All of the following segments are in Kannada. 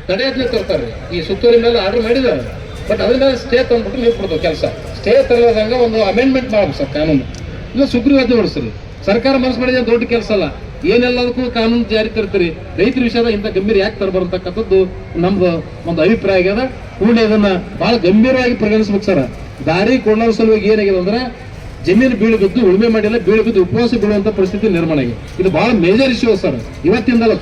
ತಡೆಯತ್ಲೆ ತರ್ತಾರೆ. ಈ ಸುತ್ತೂರಿ ಮೇಲೆ ಆರ್ಡರ್ ಮಾಡಿದ್ದಾರೆ, ಬಟ್ ಅದ್ರ ಮೇಲೆ ಸ್ಟೇ ತಂದ್ಬಿಟ್ಟು ನೀವು ಕೊಡ್ತೇವೆ ಕೆಲಸ. ಸ್ಟೇ ತರಲಾದಂಗ ಒಂದು ಅಮೆಂಡ್ಮೆಂಟ್ ಮಾಡ್ಬೇಕು ಸರ್ ಕಾನೂನು. ಇಲ್ಲ ಸುಗ್ರೀವಾಜ್ಞೆ ಹೊಡಿಸ್ರಿ. ಸರ್ಕಾರ ಮನಸ್ಸು ಮಾಡಿದ ದೊಡ್ಡ ಕೆಲಸ ಅಲ್ಲ, ಏನೆಲ್ಲದಕ್ಕೂ ಕಾನೂನು ಜಾರಿ ತರ್ತೀರಿ. ರೈತರ ವಿಷಯದ ಇಂಥ ಗಂಭೀರ ಯಾಕೆ ತರಬರ್ತಕ್ಕಂಥದ್ದು ನಮ್ದು ಒಂದು ಅಭಿಪ್ರಾಯ ಆಗ್ಯದ. ಕೂಡಲೇ ಇದನ್ನ ಬಹಳ ಗಂಭೀರವಾಗಿ ಪರಿಗಣಿಸ್ಬೇಕು ಸರ್. ದಾರಿ ಕೊಡೋ ಸಲುವಾಗಿ ಏನಾಗಿದೆ ಅಂದ್ರೆ ಜಮೀನು ಬೀಳು ಬಿದ್ದು ಉಳುಮೆ ಮಾಡಿಲ್ಲ, ಬೀಳು ಬಿದ್ದು ಉಪವಾಸ ಬೀಳುವಂತ ಪರಿಸ್ಥಿತಿ ನಿರ್ಮಾಣ ಆಗಿದೆ. ಇದು ಬಹಳ ಮೇಜರ್ ಇಶ್ಯೂ ಸರ್. ಇವತ್ತಿಂದಲ್ಲ,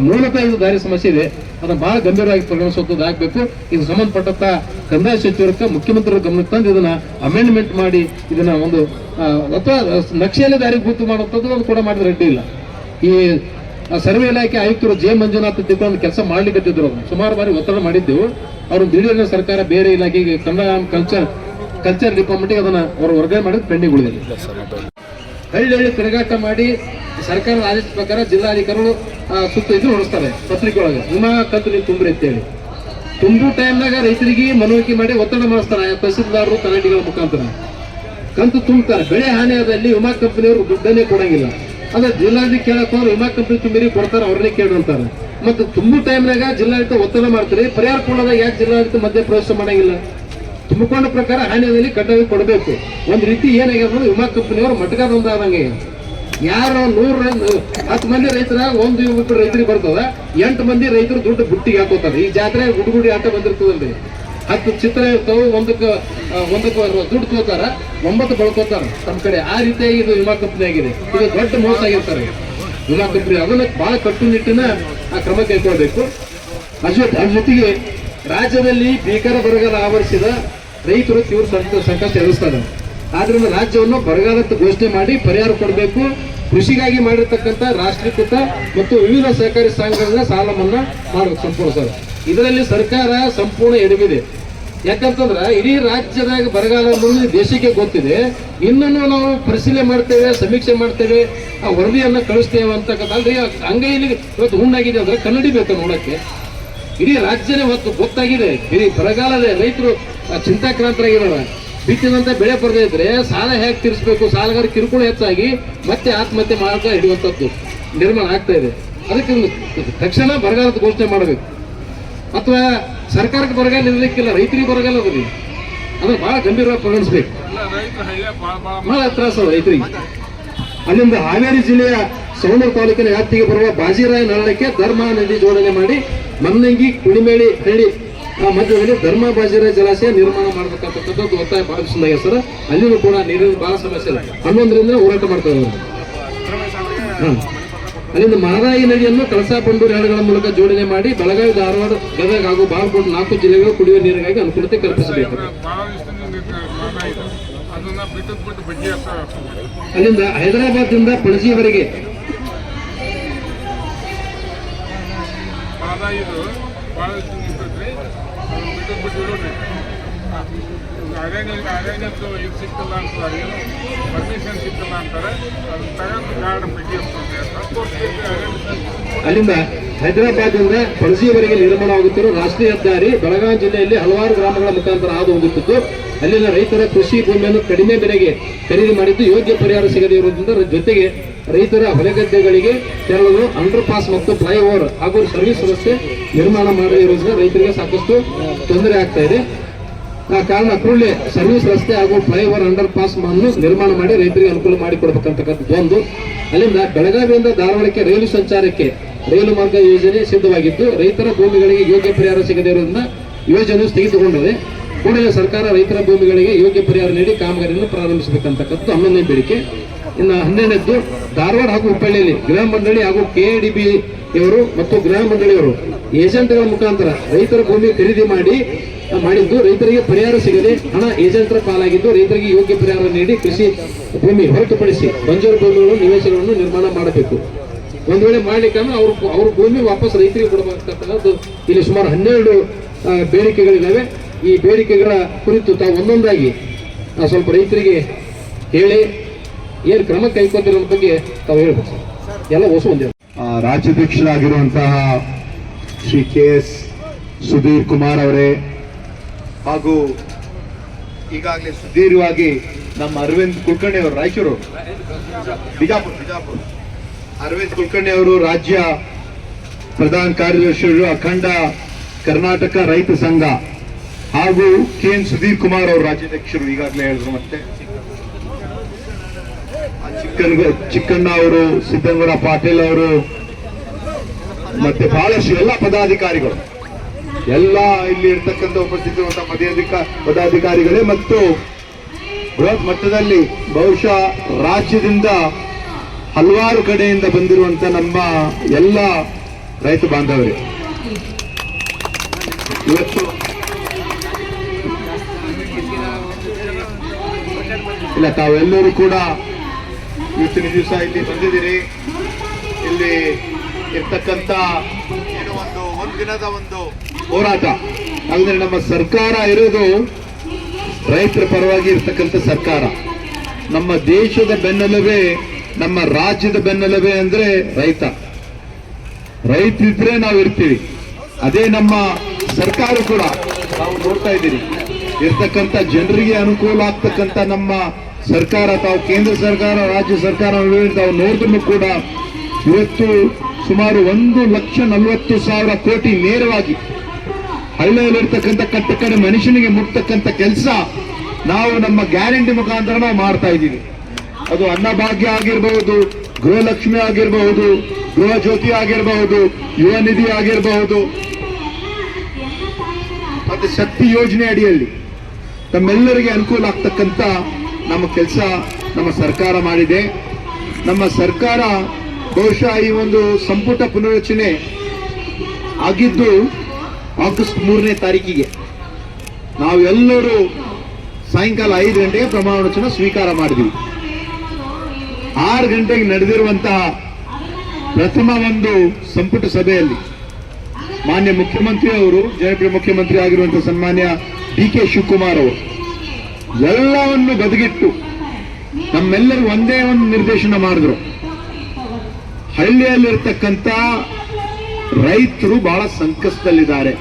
ಮೂಲತಃ ಇದು ದಾರಿ ಸಮಸ್ಯೆ ಇದೆ. ಅದನ್ನ ಬಹಳ ಗಂಭೀರವಾಗಿ ಪರಿಗಣಿಸುವಂಥದ್ದು ಆಗ್ಬೇಕು. ಇದು ಸಂಬಂಧಪಟ್ಟಂತ ಕಂದಾಯ ಸಚಿವರಕ್ಕೆ ಮುಖ್ಯಮಂತ್ರಿಗಳ ಗಮನಕ್ಕೆ ತಂದು ಇದನ್ನ ಅಮೆಂಡ್ಮೆಂಟ್ ಮಾಡಿ ಇದನ್ನ ಒಂದು ಅಥವಾ ನಕ್ಷೆಯಲ್ಲಿ ದಾರಿ ಗುರುತು ಮಾಡುವಂಥದ್ದು ಅದು ಕೂಡ ಮಾಡಿದ್ರೆ ಅಡ್ಡಿ ಇಲ್ಲ. ಈ ಸರ್ವೆ ಇಲಾಖೆ ಆಯುಕ್ತರು ಜೆ ಮಂಜುನಾಥ್ ತಿಳ್ಕೊಂಡು ಕೆಲಸ ಮಾಡ್ಲಿಕ್ಕತ್ತಿದ್ರು. ಸುಮಾರು ಬಾರಿ ಒತ್ತಡ ಮಾಡಿದ್ದೆವು. ಅವರು ದಿಢೀರ್ನ ಸರ್ಕಾರ ಬೇರೆ ಇಲಾಖೆಗೆ ಕಂದಾಯ ಕಲ್ಚರ್ ಡಿಪಾರ್ಟ್ಮೆಂಟ್ಗೆ ಅದನ್ನ ಅವರು ವರ್ಗಾವಣೆ ಮಾಡಿದ್ರೆ ಪೆಂಡಿಂಗ್ ಉಳಿದಿಲ್ಲ. ಹಳ್ಳಿ ತಿರುಗಾಟ ಮಾಡಿ ಸರ್ಕಾರದ ಆದೇಶ ಪ್ರಕಾರ ಜಿಲ್ಲಾಧಿಕಾರಿಗಳು ಸುತ್ತ ಇದು ನೋಡಿಸ್ತಾರೆ ಪತ್ರಿಕೆ ಒಳಗೆ, ವಿಮಾ ಕಂತು ನೀವು ತುಂಬ್ರಿ ಅಂತೇಳಿ. ತುಂಬು ಟೈಮ್ನಾಗ ರೈತರಿಗೆ ಮನವರಿಕೆ ಮಾಡಿ ಒತ್ತಡ ಮಾಡಿಸ್ತಾರೆ. ತಹಸೀಲ್ದಾರರು ಕಲಾಟಿಗಳ ಮುಖಾಂತರ ಕಂತು ತುಂಬುತ್ತಾರೆ. ಬೆಳೆ ಹಾನಿಯಾದಲ್ಲಿ ವಿಮಾ ಕಂಪನಿಯವರು ದುಡ್ಡನ್ನೇ ಕೊಡಂಗಿಲ್ಲ. ಅದ ಜಿಲ್ಲಾಧಿಕಾರಿ ಕೇಳಕ್ ಹೋದ್ರೆ ವಿಮಾ ಕಂಪನಿ ತುಂಬಿರಿ ಕೊಡ್ತಾರೆ, ಅವ್ರನ್ನೇ ಕೇಳಿರ್ತಾರೆ. ಮತ್ತು ತುಂಬು ಟೈಮ್ನಾಗ ಜಿಲ್ಲಾಡಳಿತ ಒತ್ತಡ ಮಾಡ್ತಾರೆ. ಪರಿಹಾರ ಕೊಡೋದಾಗ ಯಾಕೆ ಜಿಲ್ಲಾಡಳಿತ ಮಧ್ಯ ಪ್ರವೇಶ ಮಾಡಂಗಿಲ್ಲ? ತುಂಬಿಕೊಂಡ ಪ್ರಕಾರ ಹಾನಿಯಲ್ಲಿ ಕಡ್ಡಾಯ ಕೊಡಬೇಕು. ಒಂದ್ ರೀತಿ ಏನಾಗ್ಯದ ವಿಮಾ ಕಂಪನಿಯವರು ಮಟಕಾದಂಗೆ. ಯಾರು 10 ಮಂದಿ ರೈತರ 1 ರೈತರಿಗೆ ಬರ್ತದ, 8 ಮಂದಿ ರೈತರು ದುಡ್ಡು ಬುಟ್ಟಿಗೆ ಹಾಕೋತಾರೆ. ಈ ಜಾತ್ರೆ ಗುಡುಗುಡಿ ಆಟ ಬಂದಿರ್ತದಲ್ರಿ, 10 ಚಿತ್ರ ಇರ್ತಾವ, ಒಂದಕ್ಕೆ ದುಡ್ಡು ತಗೋತಾರ, 9 ಬಳ್ಕೋತಾರ ತಮ್ಮ ಕಡೆ. ಆ ರೀತಿಯಾಗಿ ಇದು ವಿಮಾ ಕಂಪನಿ ಆಗಿದೆ. ಇದು ದೊಡ್ಡ ಮೋಸ ಆಗಿರ್ತಾರೆ ವಿಮಾ ಕಂಪನಿ. ಅದನ್ನ ಬಹಳ ಕಟ್ಟುನಿಟ್ಟಿನ ಆ ಕ್ರಮ ಕೈಗೊಳ್ಬೇಕು. ಅದ್ರ ಜೊತೆಗೆ ರಾಜ್ಯದಲ್ಲಿ ಭೀಕರ ಬರಗಾಲ ಆವರಿಸಿದ ರೈತರು ತೀವ್ರ ಸಂಕಷ್ಟ ಎದುರಿಸ್ತಾರೆ. ಆದ್ರಿಂದ ರಾಜ್ಯವನ್ನು ಬರಗಾಲಂತ ಘೋಷಣೆ ಮಾಡಿ ಪರಿಹಾರ ಕೊಡಬೇಕು. ಕೃಷಿಗಾಗಿ ಮಾಡಿರ್ತಕ್ಕಂಥ ರಾಷ್ಟ್ರೀಕೃತ ಮತ್ತು ವಿವಿಧ ಸಹಕಾರಿ ಸಂಘಗಳನ್ನ ಸಾಲ ಮನ್ನಾ ಮಾಡಬೇಕು ಸಂಪೂರ್ಣ ಸರ್. ಇದರಲ್ಲಿ ಸರ್ಕಾರ ಸಂಪೂರ್ಣ ಎಡವಿದೆ. ಯಾಕಂತಂದ್ರ ಇಡೀ ರಾಜ್ಯದಾಗ ಬರಗಾಲ ಅನ್ನೋದು ದೇಶಕ್ಕೆ ಗೊತ್ತಿದೆ. ಇನ್ನೂ ನಾವು ಪರಿಶೀಲನೆ ಮಾಡ್ತೇವೆ, ಸಮೀಕ್ಷೆ ಮಾಡ್ತೇವೆ, ಆ ವರದಿಯನ್ನ ಕಳಿಸ್ತೇವೆ ಅಂತಕ್ಕಂಥಲ್ರಿ. ಅಂಗೈಲಿ ಇವತ್ತು ಹುಣ್ಣಾಗಿದೆ ಅಂದ್ರೆ ಕನ್ನಡಿ ಬೇಕು ನೋಡಕ್ಕೆ. ಇಡೀ ರಾಜ್ಯನೇ ಹೊತ್ತು ಗೊತ್ತಾಗಿದೆ ಇಡೀ ಬರಗಾಲದ ರೈತರು ಚಿಂತಾಕ್ರಾಂತರಾಗಿರೋಣ. ಬಿತ್ತಿದಂತ ಬೆಳೆ ಬರದೇ ಇದ್ರೆ ಸಾಲ ಹೇಗೆ ತೀರಿಸಬೇಕು, ಸಾಲಗಾರ ಕಿರುಕುಳ ಹೆಚ್ಚಾಗಿ ಮತ್ತೆ ಆತ್ಮಹತ್ಯೆ ಮಾರ್ಗ ಹಿಡಿಯುವಂಥದ್ದು ನಿರ್ಮಾಣ ಆಗ್ತಾ ಇದೆ. ಅದಕ್ಕೆ ತಕ್ಷಣ ಬರಗಾಲದ ಘೋಷಣೆ ಮಾಡಬೇಕು. ಅಥವಾ ಸರ್ಕಾರಕ್ಕೆ ಬರಗಾಲ ಇರಲಿಕ್ಕಿಲ್ಲ, ರೈತರಿಗೆ ಬರಗಾಲ ಅದ್ರಿ, ಅದನ್ನ ಬಹಳ ಗಂಭೀರವಾಗಿ ಪರಿಗಣಿಸ್ಬೇಕು. ಬಹಳ ತ್ರಾಸ ರೈತರಿಗೆ. ಅಲ್ಲಿಂದ ಹಾವೇರಿ ಜಿಲ್ಲೆಯ ಸವಣೂರು ತಾಲೂಕಿನ ವ್ಯಾಪ್ತಿಗೆ ಬರುವ ಬಾಜಿರಾಯ ನಳಕ್ಕೆ ಧರ್ಮಾ ನದಿ ಜೋಡಣೆ ಮಾಡಿ ಮನ್ನಂಗಿ ಕುಣಿಮೇಳಿ ಹಳ್ಳಿ ಮಧ್ಯದಲ್ಲಿ ಧರ್ಮ ಬಾಜಿರಾಯ ಜಲಾಶಯ ನಿರ್ಮಾಣ ಮಾಡಬೇಕಂತಕ್ಕಂಥದ್ದು ಒತ್ತಾಯ ಬಹಳ ಸುಂದಾಗ್ಯ ಸರ್. ಅಲ್ಲಿನೂ ಕೂಡ ನೀರಿನ ಬಹಳ ಸಮಸ್ಯೆ ಇದೆ. 11ರಿಂದ ಹೋರಾಟ ಮಾಡ್ತಾ ಇದ್ದಾರೆ. ಅಲ್ಲಿಂದ ಮಹದಾಯಿ ನದಿಯನ್ನು ಕಳಸಾ ಬಂಡೂರು ಹೆರಡುಗಳ ಮೂಲಕ ಜೋಡಣೆ ಮಾಡಿ ಬೆಳಗಾವಿ, ಧಾರವಾಡ, ಗದಗ ಹಾಗೂ ಬಾಗಲಕೋಟೆ 4 ಜಿಲ್ಲೆಗಳು ಕುಡಿಯುವ ನೀರಿಗಾಗಿ ಅನುಕೂಲತೆ ಕಲ್ಪಿಸಬೇಕು. ಅಲ್ಲಿಂದ ಹೈದರಾಬಾದ್ನಿಂದ ಪಣಜಿಯವರೆಗೆ ಅಲ್ಲಿಂದ ಹೈದರಾಬಾದ್ನಿಂದ ಪಣಜಿಯವರೆಗೆ ನಿರ್ಮಾಣವಾಗುತ್ತಿರುವ ರಾಷ್ಟ್ರೀಯ ಹೆದ್ದಾರಿ ಬೆಳಗಾವಿ ಜಿಲ್ಲೆಯಲ್ಲಿ ಹಲವಾರು ಗ್ರಾಮಗಳ ಮುಖಾಂತರ ಹಾದು ಹೋಗುತ್ತಿದ್ದು ಅಲ್ಲಿನ ರೈತರ ಕೃಷಿ ಭೂಮಿಯನ್ನು ಕಡಿಮೆ ಬೆಲೆಗೆ ಖರೀದಿ ಮಾಡಿದ್ದು ಯೋಗ್ಯ ಪರಿಹಾರ ಸಿಗದೇ ಇರುವುದರಿಂದ ಜೊತೆಗೆ ರೈತರ ಹೊಲಗದ್ದೆಗಳಿಗೆ ತೆರಳಲು ಅಂಡರ್ ಪಾಸ್ ಮತ್ತು ಫ್ಲೈಓವರ್ ಹಾಗೂ ಸರ್ವಿಸ್ ವ್ಯವಸ್ಥೆ ನಿರ್ಮಾಣ ಮಾಡದೇ ಇರುವುದರಿಂದ ರೈತರಿಗೆ ಸಾಕಷ್ಟು ತೊಂದರೆ ಆಗ್ತಾ ಇದೆ. ಆ ಕಾರಣ ಕೂಡಲೇ ಸರ್ವಿಸ್ ರಸ್ತೆ ಹಾಗೂ ಫ್ಲೈಓವರ್ ಅಂಡರ್ ಪಾಸ್ ಅನ್ನು ನಿರ್ಮಾಣ ಮಾಡಿ ರೈತರಿಗೆ ಅನುಕೂಲ ಮಾಡಿಕೊಡ್ಬೇಕಂತಕ್ಕಂಥದ್ದು ಒಂದು. ಅಲ್ಲಿಂದ ಬೆಳಗಾವಿಯಿಂದ ಧಾರವಾಡಕ್ಕೆ ರೈಲು ಸಂಚಾರಕ್ಕೆ ರೈಲು ಮಾರ್ಗ ಯೋಜನೆ ಸಿದ್ಧವಾಗಿದ್ದು ರೈತರ ಭೂಮಿಗಳಿಗೆ ಯೋಗ್ಯ ಪರಿಹಾರ ಸಿಗದೇ ಇರುವುದರಿಂದ ಯೋಜನೆ ಸ್ಥಗಿತಗೊಂಡಿದೆ. ಕೂಡಲೇ ಸರ್ಕಾರ ರೈತರ ಭೂಮಿಗಳಿಗೆ ಯೋಗ್ಯ ಪರಿಹಾರ ನೀಡಿ ಕಾಮಗಾರಿಯನ್ನು ಪ್ರಾರಂಭಿಸಬೇಕಂತಕ್ಕಂಥದ್ದು 11ನೇ ಬೇಡಿಕೆ. ಇನ್ನು 12ನೇದ್ದು ಧಾರವಾಡ ಹಾಗೂ ಹುಬ್ಬಳ್ಳಿಯಲ್ಲಿ ಗೃಹ ಮಂಡಳಿ ಹಾಗೂ KADB ಇವರು ಮತ್ತು ಗೃಹ ಮಂಡಳಿಯವರು ಏಜೆಂಟ್ಗಳ ಮುಖಾಂತರ ರೈತರ ಭೂಮಿ ಖರೀದಿ ಮಾಡಿದ್ದು ರೈತರಿಗೆ ಪರಿಹಾರ ಸಿಗದೆ ಹಣ ಏಜೆಂಟರ ಪಾಲಾಗಿದ್ದು ರೈತರಿಗೆ ಯೋಗ್ಯ ಪರಿಹಾರ ನೀಡಿ ಕೃಷಿ ಭೂಮಿ ಹೊರತುಪಡಿಸಿ ಬಂಜರು ಭೂಮಿಗಳು ನಿವೇಶನಗಳನ್ನು ನಿರ್ಮಾಣ ಮಾಡಬೇಕು. ಒಂದು ವೇಳೆ ಮಾಡ್ಲಿಕ್ಕಂದ್ರೆ ಅವ್ರ ಭೂಮಿ ವಾಪಸ್ ರೈತರಿಗೆ ಕೊಡಬೇಕಂತಕ್ಕಂಥದ್ದು ಇಲ್ಲಿ ಸುಮಾರು 12 ಬೇಡಿಕೆಗಳಿದ್ದಾವೆ. ಈ ಬೇಡಿಕೆಗಳ ಕುರಿತು ತಾವು ಒಂದೊಂದಾಗಿ ಸ್ವಲ್ಪ ರೈತರಿಗೆ ಹೇಳಿ ಏನು ಕ್ರಮ ಕೈಗೊಂಡಿರೋ ಬಗ್ಗೆ ತಾವು ಹೇಳ್ಬೇಕು. ಎಲ್ಲ ಹೊಸ ಒಂದೇ ರಾಜ್ಯಾಧ್ಯಕ್ಷರಾಗಿರುವಂತಹ ಶ್ರೀ KS ಸುಧೀರ್ ಕುಮಾರ್ ಅವರೇ ಹಾಗೂ ಈಗಾಗಲೇ ಸುದೀರ್ಘವಾಗಿ ನಮ್ಮ ಅರವಿಂದ್ ಕುಲಕರ್ಣಿ ಅವರು ರಾಯಚೂರು ಬಿಜಾಪುರ ಅರವಿಂದ್ ಕುಲಕರ್ಣಿ ಅವರು ರಾಜ್ಯ ಪ್ರಧಾನ ಕಾರ್ಯದರ್ಶಿಗಳು ಅಖಂಡ ಕರ್ನಾಟಕ ರೈತ ಸಂಘ ಹಾಗೂ KN ಸುಧೀರ್ ಕುಮಾರ್ ಅವರು ರಾಜ್ಯಾಧ್ಯಕ್ಷರು ಈಗಾಗಲೇ ಹೇಳಿದ್ರು. ಮತ್ತೆ ಚಿಕ್ಕಣ್ಣ ಅವರು, ಸಿದ್ದಗೌಡ ಪಾಟೀಲ್ ಅವರು, ಮತ್ತೆ ಬಹಳಷ್ಟು ಎಲ್ಲ ಪದಾಧಿಕಾರಿಗಳು, ಎಲ್ಲ ಇಲ್ಲಿ ಇರ್ತಕ್ಕಂಥ ಉಪಸ್ಥಿತಿರುವಂತಹ ಪದಾಧಿಕಾರಿಗಳೇ ಮತ್ತು ಬೃಹತ್ ಮಟ್ಟದಲ್ಲಿ ಬಹುಶಃ ರಾಜ್ಯದಿಂದ ಹಲವಾರು ಕಡೆಯಿಂದ ಬಂದಿರುವಂತ ನಮ್ಮ ಎಲ್ಲ ರೈತ ಬಾಂಧವರೇ, ಇವತ್ತು ಇಲ್ಲ ತಾವೆಲ್ಲರೂ ಕೂಡ ಇವತ್ತಿನ ದಿವಸ ಇಲ್ಲಿ ಬಂದಿದ್ದೀರಿ. ಇಲ್ಲಿ ಇರ್ತಕ್ಕಂಥ ಏನೋ ಒಂದು ದಿನದ ಒಂದು ಹೋರಾಟ ಅಂದ್ರೆ ನಮ್ಮ ಸರ್ಕಾರ ಇರೋದು ರೈತರ ಪರವಾಗಿ ಇರ್ತಕ್ಕಂಥ ಸರ್ಕಾರ. ನಮ್ಮ ದೇಶದ ಬೆನ್ನೆಲುಬೆ, ನಮ್ಮ ರಾಜ್ಯದ ಬೆನ್ನೆಲುಬೆ ಅಂದ್ರೆ ರೈತ. ರೈತ ಇದ್ರೆ ನಾವು ಇರ್ತೀವಿ. ಅದೇ ನಮ್ಮ ಸರ್ಕಾರ ಕೂಡ ನಾವು ನೋಡ್ತಾ ಇದ್ದೀರಿ ಇರ್ತಕ್ಕಂಥ ಜನರಿಗೆ ಅನುಕೂಲ ಆಗ್ತಕ್ಕಂಥ ನಮ್ಮ ಸರ್ಕಾರ, ತಾವು ಕೇಂದ್ರ ಸರ್ಕಾರ ರಾಜ್ಯ ಸರ್ಕಾರ ತಾವು ನೋಡಿದ್ರು ಕೂಡ ಇವತ್ತು ಸುಮಾರು 1,40,000 ಕೋಟಿ ನೇರವಾಗಿ ಹಳ್ಳಿಯಲ್ಲಿರ್ತಕ್ಕಂಥ ಕಟ್ಟಕಡೆ ಮನುಷ್ಯನಿಗೆ ಮುಟ್ತಕ್ಕಂಥ ಕೆಲಸ ನಾವು ನಮ್ಮ ಗ್ಯಾರಂಟಿ ಮುಖಾಂತರ ನಾವು ಮಾಡ್ತಾ ಇದ್ದೀವಿ. ಅದು ಅನ್ನಭಾಗ್ಯ ಆಗಿರಬಹುದು, ಗೃಹಲಕ್ಷ್ಮಿ ಆಗಿರಬಹುದು, ಗೃಹ ಜ್ಯೋತಿ ಆಗಿರಬಹುದು, ಯುವ ನಿಧಿ ಆಗಿರಬಹುದು, ಮತ್ತೆ ಶಕ್ತಿ ಯೋಜನೆ ಅಡಿಯಲ್ಲಿ ತಮ್ಮೆಲ್ಲರಿಗೆ ಅನುಕೂಲ ಆಗ್ತಕ್ಕಂಥ ನಮ್ಮ ಕೆಲಸ ನಮ್ಮ ಸರ್ಕಾರ ಮಾಡಿದೆ. ನಮ್ಮ ಸರ್ಕಾರ ಬಹುಶಃ ಈ ಒಂದು ಸಂಪುಟ ಪುನರ್ರಚನೆ ಆಗಿದ್ದು ಆಗಸ್ಟ್ 3ನೇ ತಾರೀಕಿಗೆ. ನಾವೆಲ್ಲರೂ ಸಾಯಂಕಾಲ 5 ಗಂಟೆಗೆ ಪ್ರಮಾಣ ವಚನ ಸ್ವೀಕಾರ ಮಾಡಿದ್ವಿ. 6 ಗಂಟೆಗೆ ನಡೆದಿರುವಂತಹ ಪ್ರಥಮ ಒಂದು ಸಂಪುಟ ಸಭೆಯಲ್ಲಿ ಮಾನ್ಯ ಮುಖ್ಯಮಂತ್ರಿ ಅವರು, ಜನಪ್ರಿಯ ಮುಖ್ಯಮಂತ್ರಿ ಆಗಿರುವಂತಹ ಸನ್ಮಾನ್ಯ DK ಶಿವಕುಮಾರ್ ಅವರು ಎಲ್ಲವನ್ನು ಬದಿಗಿಟ್ಟು ನಮ್ಮೆಲ್ಲರೂ ಒಂದೇ ಒಂದು ನಿರ್ದೇಶನ ಮಾಡಿದ್ರು. ಹಳ್ಳಿಯಲ್ಲಿರ್ತಕ್ಕಂಥ ರೈತರು ಬಹಳ ಸಂಕಷ್ಟದಲ್ಲಿದ್ದಾರೆ.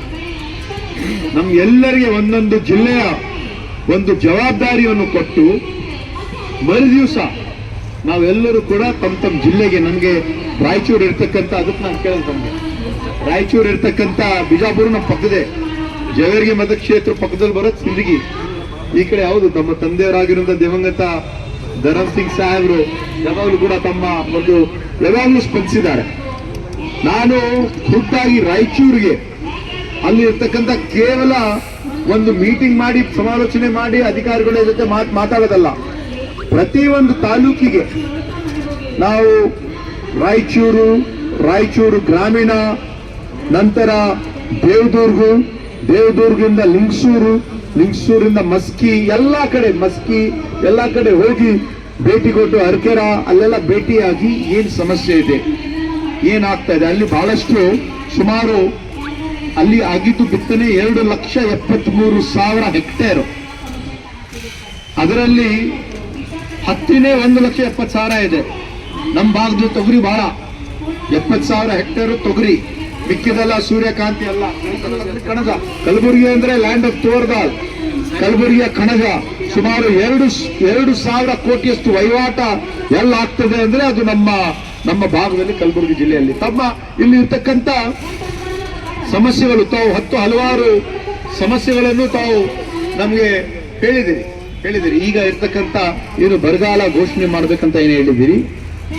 ನಮ್ಗೆಲ್ಲರಿಗೆ ಒಂದೊಂದು ಜಿಲ್ಲೆಯ ಒಂದು ಜವಾಬ್ದಾರಿಯನ್ನು ಕೊಟ್ಟು ಮರುದಿವಸ ನಾವೆಲ್ಲರೂ ಕೂಡ ತಮ್ಮ ಜಿಲ್ಲೆಗೆ, ನಮಗೆ ರಾಯಚೂರು ಇರ್ತಕ್ಕಂಥ, ಅದಕ್ಕೆ ನಾನು ಕೇಳಿದೆ ತಮಗೆ, ರಾಯಚೂರು ಇರ್ತಕ್ಕಂಥ ಬಿಜಾಪುರ ನಮ್ಮ ಪಕ್ಕದೇ, ಜವೇರ್ಗಿ ಮತಕ್ಷೇತ್ರ ಪಕ್ಕದಲ್ಲಿ ಬರೋದು ಸಿಂದಗಿ. ಈ ಕಡೆ ಯಾವುದು ನಮ್ಮ ತಂದೆಯವರಾಗಿರುವಂತಹ ದಿವಂಗತ ಧರಮ್ ಸಿಂಗ್ ಸಾಹೇಬ್ರು ಯಾವಾಗಲೂ ಕೂಡ ತಮ್ಮ ಒಂದು ಯಾವಾಗಲೂ ಸ್ಪಂದಿಸಿದ್ದಾರೆ. ನಾನು ಖುದ್ದಾಗಿ ರಾಯಚೂರಿಗೆ ಅಲ್ಲಿ ಇರ್ತಕ್ಕಂಥ ಕೇವಲ ಒಂದು ಮೀಟಿಂಗ್ ಮಾಡಿ ಸಮಾಲೋಚನೆ ಮಾಡಿ ಅಧಿಕಾರಿಗಳ ಜೊತೆ ಮಾತಾಡೋದಲ್ಲ, ಪ್ರತಿಯೊಂದು ತಾಲೂಕಿಗೆ ನಾವು ರಾಯಚೂರು ಗ್ರಾಮೀಣ, ನಂತರ ದೇವದುರ್ಗದಿಂದ ಲಿಂಗಸೂರಿಂದ ಮಸ್ಕಿ ಎಲ್ಲ ಕಡೆ ಹೋಗಿ ಭೇಟಿ ಕೊಟ್ಟು ಅರ್ಕೆರ ಅಲ್ಲೆಲ್ಲ ಭೇಟಿಯಾಗಿ ಏನ್ ಸಮಸ್ಯೆ ಇದೆ, ಏನಾಗ್ತಾ ಇದೆ, ಅಲ್ಲಿ ಬಹಳಷ್ಟು ಸುಮಾರು ಅಲ್ಲಿ ಆಗಿದ್ದು ಬಿತ್ತನೆ 2,73,000 ಹೆಕ್ಟೇರು. ಅದರಲ್ಲಿ ಹತ್ತಿನೇ 1,70,000 ಇದೆ. ನಮ್ಮ ಭಾಗದ ತೊಗರಿ ಬಹಳ 70,000 ಹೆಕ್ಟೇರು ತೊಗರಿ, ಮಿಕ್ಕಿದೆಲ್ಲ ಸೂರ್ಯಕಾಂತಿ ಅಲ್ಲ, ಕಣಜ. ಕಲಬುರಗಿ ಅಂದ್ರೆ ಲ್ಯಾಂಡ್ ಆಫ್ ತೋರ್ದಾಲ್, ಕಲಬುರಗಿಯ ಕಣಜ ಸುಮಾರು 2,000 ಕೋಟಿಯಷ್ಟು ವಹಿವಾಟ ಎಲ್ಲ ಆಗ್ತದೆ ಅಂದ್ರೆ ಅದು ನಮ್ಮ ಭಾಗದಲ್ಲಿ ಕಲಬುರಗಿ ಜಿಲ್ಲೆಯಲ್ಲಿ. ಇಲ್ಲಿ ಇರ್ತಕ್ಕಂಥ ಸಮಸ್ಯೆಗಳು ತಾವು ಹಲವಾರು ಸಮಸ್ಯೆಗಳನ್ನು ತಾವು ನಮಗೆ ಹೇಳಿದಿರಿ. ಈಗ ಇರ್ತಕ್ಕಂಥ ಏನು ಬರಗಾಲ ಘೋಷಣೆ ಮಾಡ್ಬೇಕಂತ ಏನು ಹೇಳಿದಿರಿ,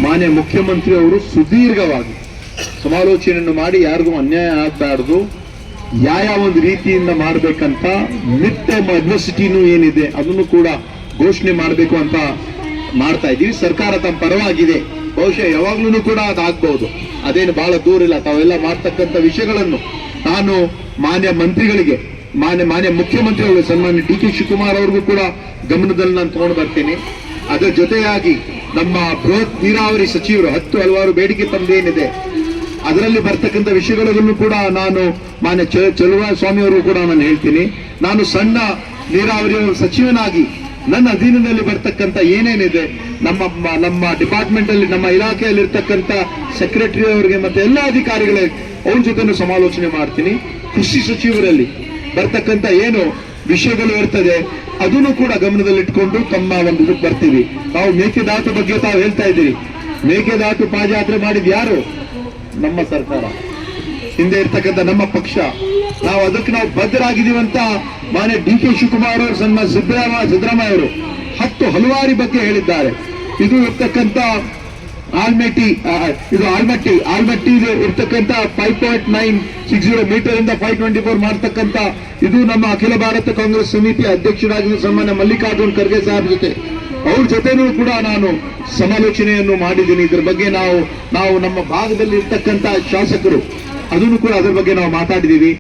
ಮಾನ್ಯ ಮುಖ್ಯಮಂತ್ರಿ ಅವರು ಸುದೀರ್ಘವಾಗಿ ಸಮಾಲೋಚನೆಯನ್ನು ಮಾಡಿ ಯಾರಿಗೂ ಅನ್ಯಾಯ ಆಗಬಾರ್ದು, ಯಾವ ಒಂದು ರೀತಿಯಿಂದ ಮಾಡ್ಬೇಕಂತ ಮಿಡ್ ಟರ್ಮ್ ಅಡ್ವರ್ಸಿಟಿನೂ ಏನಿದೆ ಅದನ್ನು ಕೂಡ ಘೋಷಣೆ ಮಾಡಬೇಕು ಅಂತ ಮಾಡ್ತಾ ಇದ್ದೀವಿ. ಸರ್ಕಾರ ತಮ್ಮ ಪರವಾಗಿದೆ, ಬಹುಶಃ ಯಾವಾಗ್ಲೂ ಕೂಡ ಅದಾಗಬಹುದು, ಅದೇನು ಬಹಳ ದೂರ ಇಲ್ಲ. ತಾವೆಲ್ಲ ಮಾಡ್ತಕ್ಕಂಥ ವಿಷಯಗಳನ್ನು ನಾನು ಮಾನ್ಯ ಮಂತ್ರಿಗಳಿಗೆ, ಮಾನ್ಯ ಮುಖ್ಯಮಂತ್ರಿಗಳು ಸನ್ಮಾನ್ಯ DK ಶಿವಕುಮಾರ್ ಅವ್ರಿಗೂ ಕೂಡ ಗಮನದಲ್ಲಿ ನಾನು ತಗೊಂಡು ಬರ್ತೀನಿ. ಅದರ ಜೊತೆಯಾಗಿ ನಮ್ಮ ಬೃಹತ್ ನೀರಾವರಿ ಸಚಿವರು ಹಲವಾರು ಬೇಡಿಕೆ ತಮ್ಮದೇನಿದೆ ಅದರಲ್ಲಿ ಬರ್ತಕ್ಕಂಥ ವಿಷಯಗಳನ್ನು ಕೂಡ ನಾನು ಮಾನ್ಯ ಚಲುವರಾಯ ಅವರಿಗೂ ಕೂಡ ನಾನು ಹೇಳ್ತೀನಿ. ನಾನು ಸಣ್ಣ ನೀರಾವರಿ ಸಚಿವನಾಗಿ ನನ್ನ ಅಧೀನದಲ್ಲಿ ಬರ್ತಕ್ಕಂಥ ಏನೇನಿದೆ ನಮ್ಮ ಡಿಪಾರ್ಟ್ಮೆಂಟ್ ಅಲ್ಲಿ, ನಮ್ಮ ಇಲಾಖೆಯಲ್ಲಿ ಇರ್ತಕ್ಕಂಥ ಸೆಕ್ರೆಟರಿ ಅವರಿಗೆ ಮತ್ತೆ ಎಲ್ಲ ಅಧಿಕಾರಿಗಳಿಗೆ ಅವ್ರ ಜೊತೆ ಸಮಾಲೋಚನೆ ಮಾಡ್ತೀನಿ. ಕೃಷಿ ಸಚಿವರಲ್ಲಿ ಬರ್ತಕ್ಕಂಥ ಏನು ವಿಷಯಗಳು ಇರ್ತದೆ ಅದನ್ನು ಕೂಡ ಗಮನದಲ್ಲಿಟ್ಕೊಂಡು ತಮ್ಮ ಒಂದು ಇದಕ್ಕೆ ಬರ್ತೀವಿ. ತಾವು ಮೇಕೆದಾಟು ಬಗ್ಗೆ ತಾವು ಹೇಳ್ತಾ ಇದ್ದೀರಿ. ಮೇಕೆದಾಟು ಪಾದಯಾತ್ರೆ ಮಾಡಿದ್ ಯಾರು? ನಮ್ಮ ಸರ್ಕಾರ. ಹಿಂದೆ ಇರ್ತಕ್ಕಂಥ ನಮ್ಮ ಪಕ್ಷ, ನಾವು ಅದಕ್ಕೆ ನಾವು ಬದ್ಧರಾಗಿದ್ದೀವಂತ ಮಾನ್ಯ ಡಿ ಕೆ ಶಿವಕುಮಾರ್ ಅವರು, ಸನ್ಮಾನ್ಯ ಸಿದ್ದರಾಮಯ್ಯ ಅವರು ಹಲವಾರು ಬಗ್ಗೆ ಹೇಳಿದ್ದಾರೆ. ಇದು ಇರ್ತಕ್ಕಂಥ ಆಲ್ಮಟ್ಟಿ ಇರ್ತಕ್ಕಂಥ 5.960 ಮೀಟರ್ ಇಂದ 524 ಮಾಡ್ತಕ್ಕಂಥ ಇದು ನಮ್ಮ ಅಖಿಲ ಭಾರತ ಕಾಂಗ್ರೆಸ್ ಸಮಿತಿಯ ಅಧ್ಯಕ್ಷರಾಗಿದ್ದ ಸನ್ಮಾನ್ಯ ಮಲ್ಲಿಕಾರ್ಜುನ್ ಖರ್ಗೆ ಸಾಹೇಬ್ ಜೊತೆ, ಅವ್ರ ಜೊತೆನೂ ಕೂಡ ನಾನು ಸಮಾಲೋಚನೆಯನ್ನು ಮಾಡಿದ್ದೀನಿ. ಇದ್ರ ಬಗ್ಗೆ ನಾವು ನಮ್ಮ ಭಾಗದಲ್ಲಿ ಇರ್ತಕ್ಕಂಥ ಶಾಸಕರು ಅದನ್ನು ಕೂಡ ಅದ್ರ ಬಗ್ಗೆ ನಾವು ಮಾತಾಡಿದೀವಿ.